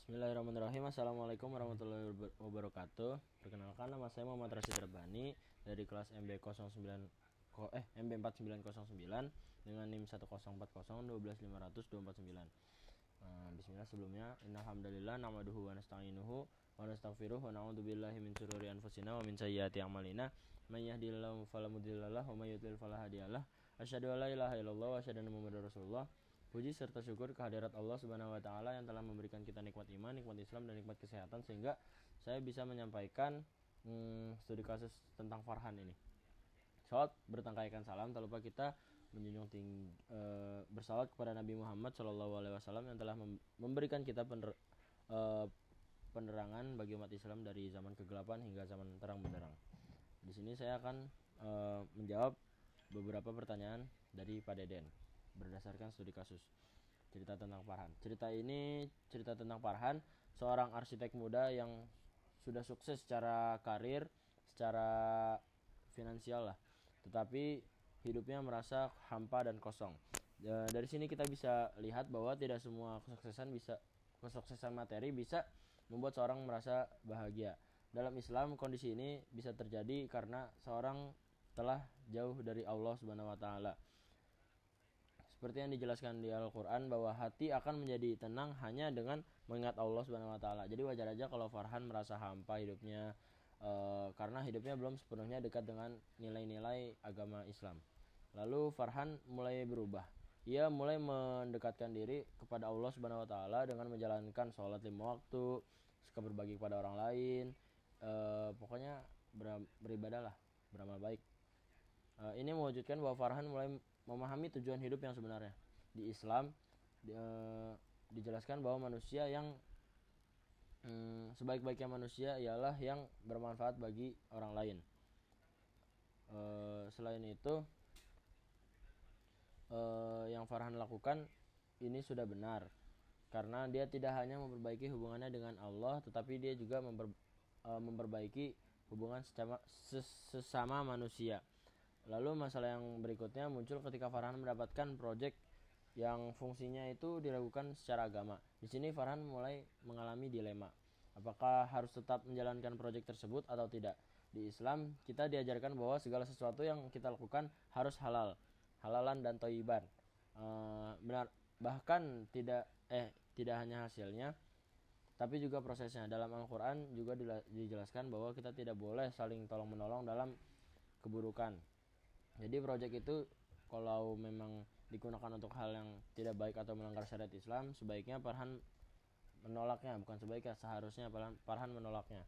Bismillahirrahmanirrahim. Assalamualaikum warahmatullahi wabarakatuh. Perkenalkan, nama saya Muhammad Rashid Rabani dari kelas MB4909 dengan NIM 10401212500 Bismillah. Sebelumnya, innalhamdulillah nahmaduhu wa nasta'inuhu wa nastaghfiruh wa na'udzubillahi min syururi anfusina wa min sayyiati a'malina. May yahdihillahu fala mudhillalah wa may yudhlil fala hadiyalah. Asyhadu an la ilaha illallah wa asyhadu anna Muhammadar Rasulullah. Puji serta syukur kehadirat Allah Subhanahu wa taala yang telah memberikan kita nikmat iman, nikmat Islam, dan nikmat kesehatan sehingga saya bisa menyampaikan studi kasus tentang Farhan ini. Salat bertangkaikan salam, tak lupa kita menjunjung tinggi bersalawat kepada Nabi Muhammad SAW yang telah memberikan kita penerangan bagi umat Islam dari zaman kegelapan hingga zaman terang benderang. Di sini saya akan menjawab beberapa pertanyaan dari Pak Deden berdasarkan studi kasus. Cerita tentang Farhan. Cerita tentang Farhan, seorang arsitek muda yang sudah sukses secara karir, secara finansial lah, tetapi hidupnya merasa hampa dan kosong. Dari sini kita bisa lihat bahwa tidak semua kesuksesan materi bisa membuat seorang merasa bahagia. Dalam Islam, kondisi ini bisa terjadi karena seorang telah jauh dari Allah Subhanahu wa taala. Seperti yang dijelaskan di Al-Quran bahwa hati akan menjadi tenang hanya dengan mengingat Allah Subhanahu wa taala. Jadi wajar aja kalau Farhan merasa hampa hidupnya karena hidupnya belum sepenuhnya dekat dengan nilai-nilai agama Islam. Lalu Farhan mulai berubah. Ia mulai mendekatkan diri kepada Allah Subhanahu wa taala dengan menjalankan sholat 5 waktu, suka berbagi kepada orang lain, pokoknya beribadahlah, beramal baik. Ini mewujudkan bahwa Farhan mulai memahami tujuan hidup yang sebenarnya. Di Islam dijelaskan bahwa manusia yang sebaik-baiknya manusia ialah yang bermanfaat bagi orang lain. Selain itu, yang Farhan lakukan ini sudah benar karena dia tidak hanya memperbaiki hubungannya dengan Allah, tetapi dia juga memperbaiki hubungan sesama manusia. Lalu masalah yang berikutnya muncul ketika Farhan mendapatkan proyek yang fungsinya itu diragukan secara agama. Di sini Farhan mulai mengalami dilema. Apakah harus tetap menjalankan proyek tersebut atau tidak? Di Islam kita diajarkan bahwa segala sesuatu yang kita lakukan harus halalan dan thayyiban. Benar, bahkan tidak hanya hasilnya, tapi juga prosesnya. Dalam Al-Quran juga dijelaskan bahwa kita tidak boleh saling tolong menolong dalam keburukan. Jadi proyek itu kalau memang digunakan untuk hal yang tidak baik atau melanggar syariat Islam, sebaiknya Farhan menolaknya. Bukan sebaiknya, seharusnya Farhan menolaknya,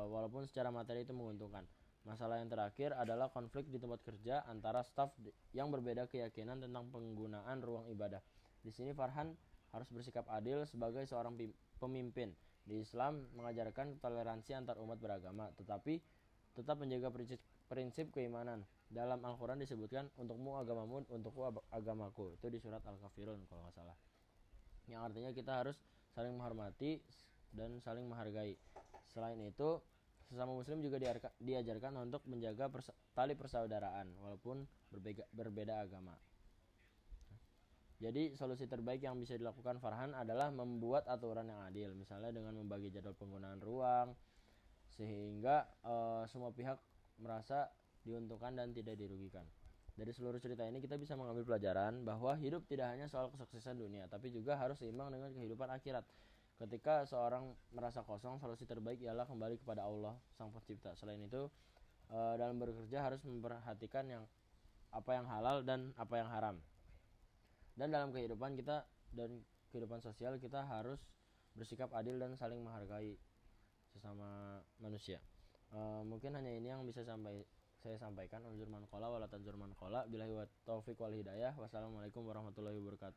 walaupun secara materi itu menguntungkan. Masalah yang terakhir adalah konflik di tempat kerja antara staf yang berbeda keyakinan tentang penggunaan ruang ibadah. Di sini Farhan harus bersikap adil sebagai seorang pemimpin. Di Islam mengajarkan toleransi antar umat beragama, tetapi tetap menjaga prinsip keimanan. Dalam Al-Quran disebutkan untukmu agamamu, untukku agamaku. Itu di surat Al-Kafirun kalau nggak salah. Yang artinya kita harus saling menghormati dan saling menghargai. Selain itu, sesama muslim juga diajarkan untuk menjaga tali persaudaraan walaupun berbeda agama. Jadi solusi terbaik yang bisa dilakukan Farhan adalah membuat aturan yang adil, misalnya dengan membagi jadwal penggunaan ruang sehingga semua pihak merasa diuntungkan dan tidak dirugikan. Dari seluruh cerita ini kita bisa mengambil pelajaran bahwa hidup tidak hanya soal kesuksesan dunia, tapi juga harus seimbang dengan kehidupan akhirat. Ketika seorang merasa kosong, solusi terbaik ialah kembali kepada Allah Sang Pencipta. Selain itu, dalam bekerja harus memperhatikan apa yang halal dan apa yang haram. Dan dalam kehidupan kita dan kehidupan sosial kita harus bersikap adil dan saling menghargai sesama manusia. Mungkin hanya ini yang bisa saya sampaikan. Unzur man qala wala tanzur man qala. Billahi wa taufiq wal hidayah. Wassalamualaikum warahmatullahi wabarakatuh.